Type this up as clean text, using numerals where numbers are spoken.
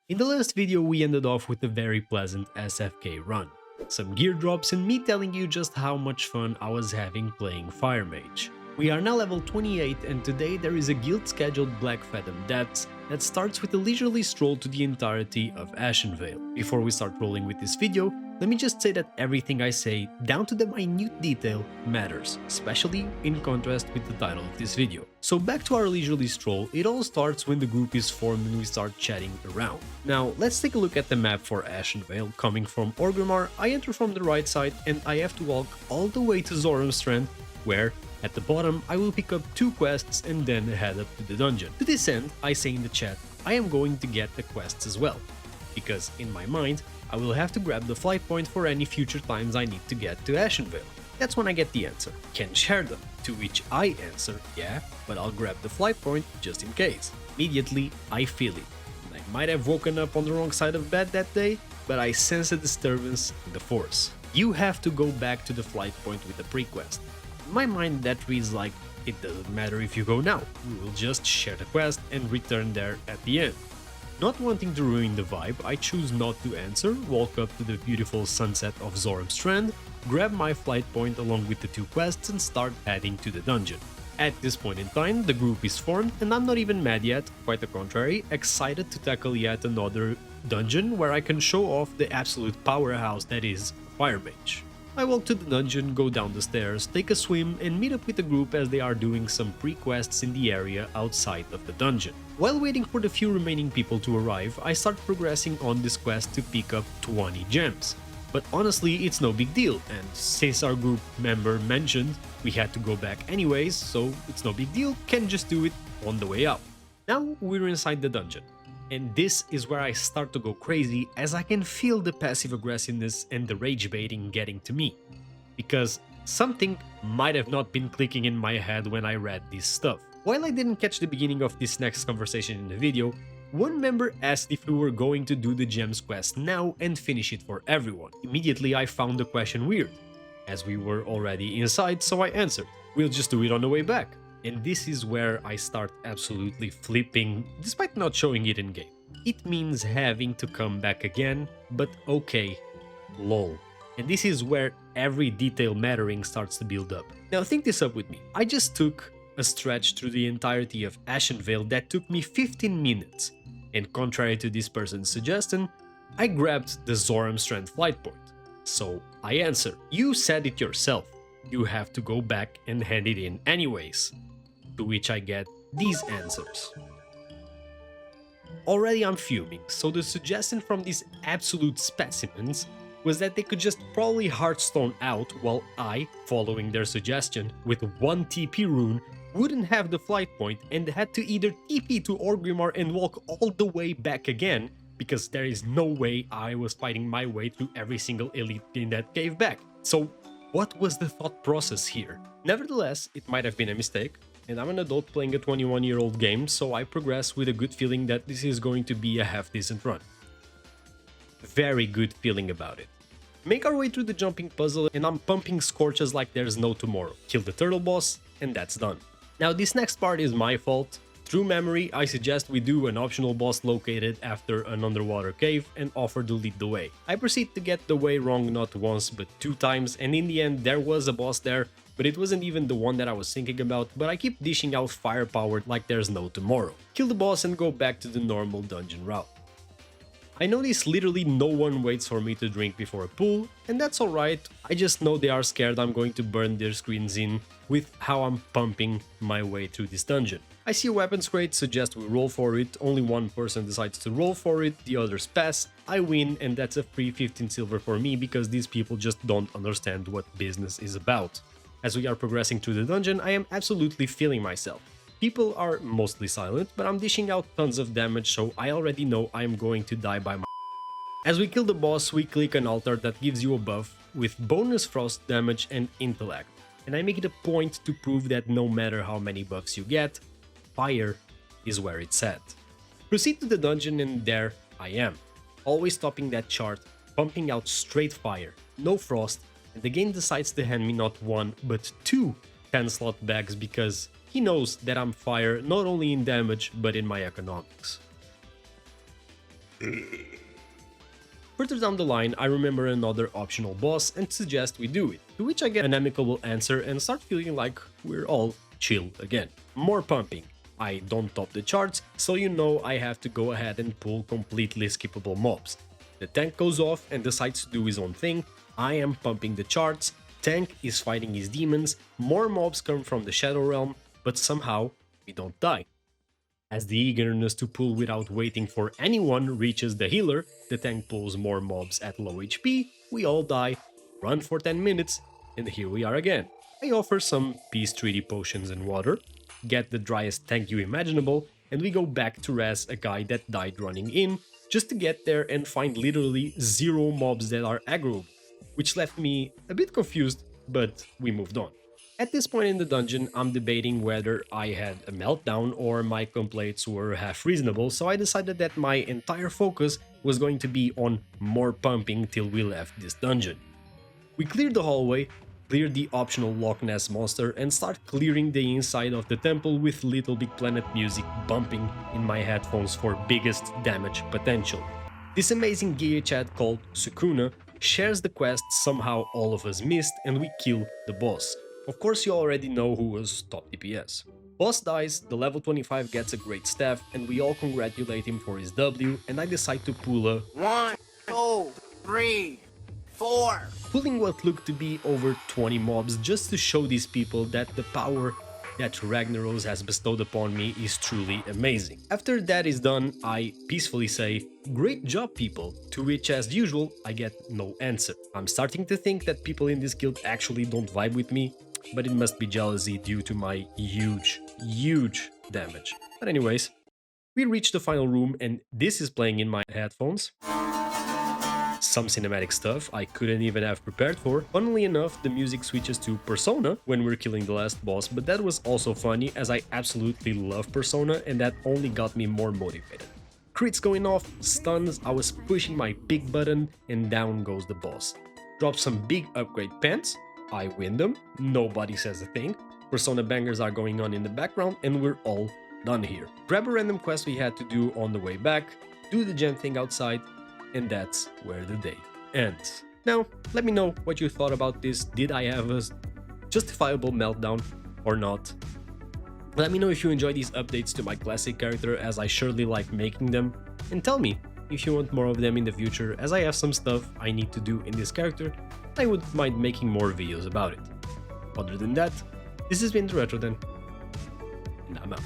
In the last video we ended off with a very pleasant SFK run, some gear drops and me telling you just how much fun I was having playing Fire Mage. We are now level 28 and today there is a guild scheduled Blackfathom Depths that starts with a leisurely stroll to the entirety of Ashenvale. Before we start rolling with this video, let me just say that everything I say, down to the minute detail, matters, especially in contrast with the title of this video. So back to our leisurely stroll, it all starts when the group is formed and we start chatting around. Now let's take a look at the map for Ashenvale. Coming from Orgrimmar, I enter from the right side and I have to walk all the way to Zoramstrand, where at the bottom, I will pick up 2 quests and then head up to the dungeon. To this end, I say in the chat, I am going to get the quests as well, because in my mind, I will have to grab the flight point for any future times I need to get to Ashenvale. That's when I get the answer, can share them, to which I answer, yeah, but I'll grab the flight point just in case. Immediately, I feel it. I might have woken up on the wrong side of bed that day, but I sense a disturbance in the force. You have to go back to the flight point with the pre-quest. In my mind that reads like, it doesn't matter if you go now, we will just share the quest and return there at the end. Not wanting to ruin the vibe, I choose not to answer, walk up to the beautiful sunset of Zoramstrand, grab my flight point along with the 2 quests and start heading to the dungeon. At this point in time, the group is formed and I'm not even mad yet, quite the contrary, excited to tackle yet another dungeon where I can show off the absolute powerhouse that is Fire Mage. I walk to the dungeon, go down the stairs, take a swim and meet up with the group as they are doing some pre-quests in the area outside of the dungeon. While waiting for the few remaining people to arrive, I start progressing on this quest to pick up 20 gems. But honestly, it's no big deal, and since our group member mentioned we had to go back anyways, so it's no big deal, can just do it on the way out. Now we're inside the dungeon. And this is where I start to go crazy as I can feel the passive aggressiveness and the rage baiting getting to me. Because something might have not been clicking in my head when I read this stuff. While I didn't catch the beginning of this next conversation in the video, one member asked if we were going to do the gems quest now and finish it for everyone. Immediately I found the question weird, as we were already inside, so I answered, we'll just do it on the way back. And this is where I start absolutely flipping, despite not showing it in-game. It means having to come back again, but okay, lol. And this is where every detail mattering starts to build up. Now think this up with me. I just took a stretch through the entirety of Ashenvale that took me 15 minutes. And contrary to this person's suggestion, I grabbed the Zoramstrand flight point. So I answer, you said it yourself. You have to go back and hand it in anyways. To which I get these answers. Already I'm fuming, so the suggestion from these absolute specimens was that they could just probably Hearthstone out while I, following their suggestion, with 1 TP rune, wouldn't have the flight point and had to either TP to Orgrimmar and walk all the way back again, because there is no way I was fighting my way through every single elite in that cave back. So what was the thought process here? Nevertheless, it might have been a mistake, and I'm an adult playing a 21-year-old game, so I progress with a good feeling that this is going to be a half-decent run. Very good feeling about it. Make our way through the jumping puzzle and I'm pumping scorches like there's no tomorrow. Kill the turtle boss and that's done. Now this next part is my fault. Through memory, I suggest we do an optional boss located after an underwater cave and offer to lead the way. I proceed to get the way wrong not once but 2 times, and in the end there was a boss there, but it wasn't even the one that I was thinking about, but I keep dishing out firepower like there's no tomorrow. Kill the boss and go back to the normal dungeon route. I notice literally no one waits for me to drink before a pool, and that's alright, I just know they are scared I'm going to burn their screens in with how I'm pumping my way through this dungeon. I see a weapons crate, suggest we roll for it, only one person decides to roll for it, the others pass, I win, and that's a free 15 silver for me because these people just don't understand what business is about. As we are progressing through the dungeon, I am absolutely feeling myself. People are mostly silent, but I'm dishing out tons of damage, so I already know I am going to die by my. As we kill the boss, we click an altar that gives you a buff with bonus frost damage and intellect, and I make it a point to prove that no matter how many buffs you get, fire is where it's at. Proceed to the dungeon and there I am, always topping that chart, pumping out straight fire, no frost, and the game decides to hand me not 1 but 2 10-slot bags because he knows that I'm fire not only in damage but in my economics. Further down the line, I remember another optional boss and suggest we do it, to which I get an amicable answer and start feeling like we're all chill again. More pumping. I don't top the charts, so you know I have to go ahead and pull completely skippable mobs. The tank goes off and decides to do his own thing, I am pumping the charts, tank is fighting his demons, more mobs come from the Shadow Realm, but somehow we don't die. As the eagerness to pull without waiting for anyone reaches the healer, the tank pulls more mobs at low HP, we all die, run for 10 minutes, and here we are again. I offer some peace treaty potions and water, get the driest thank you imaginable, and we go back to res a guy that died running in, just to get there and find literally 0 mobs that are aggro, which left me a bit confused, but we moved on. At this point in the dungeon, I'm debating whether I had a meltdown or my complaints were half reasonable, so I decided that my entire focus was going to be on more pumping till we left this dungeon. We cleared the hallway, cleared the optional Loch Ness monster, and start clearing the inside of the temple with Little Big Planet music bumping in my headphones for biggest damage potential. This amazing gear chat called Sukuna shares the quest somehow all of us missed and we kill the boss. Of course you already know who was top DPS. Boss dies, the level 25 gets a great staff and we all congratulate him for his W, and I decide to pull a 1, 2, 3, 4. Pulling what looked to be over 20 mobs just to show these people that the power that Ragnaros has bestowed upon me is truly amazing. After that is done, I peacefully say, "Great job people," to which as usual I get no answer. I'm starting to think that people in this guild actually don't vibe with me, but it must be jealousy due to my huge damage. But anyways, we reach the final room and this is playing in my headphones. Some cinematic stuff I couldn't even have prepared for. Funnily enough, the music switches to Persona when we're killing the last boss, but that was also funny as I absolutely love Persona and that only got me more motivated. Crits going off, stuns, I was pushing my pick button and down goes the boss. Drop some big upgrade pants, I win them, nobody says a thing, Persona bangers are going on in the background and we're all done here. Grab a random quest we had to do on the way back, do the gen thing outside, and that's where the day ends. Now, let me know what you thought about this. Did I have a justifiable meltdown or not? Let me know if you enjoy these updates to my classic character, as I surely like making them, and tell me if you want more of them in the future, as I have some stuff I need to do in this character. I would mind making more videos about it. Other than that, this has been the Retro Den, and I'm out.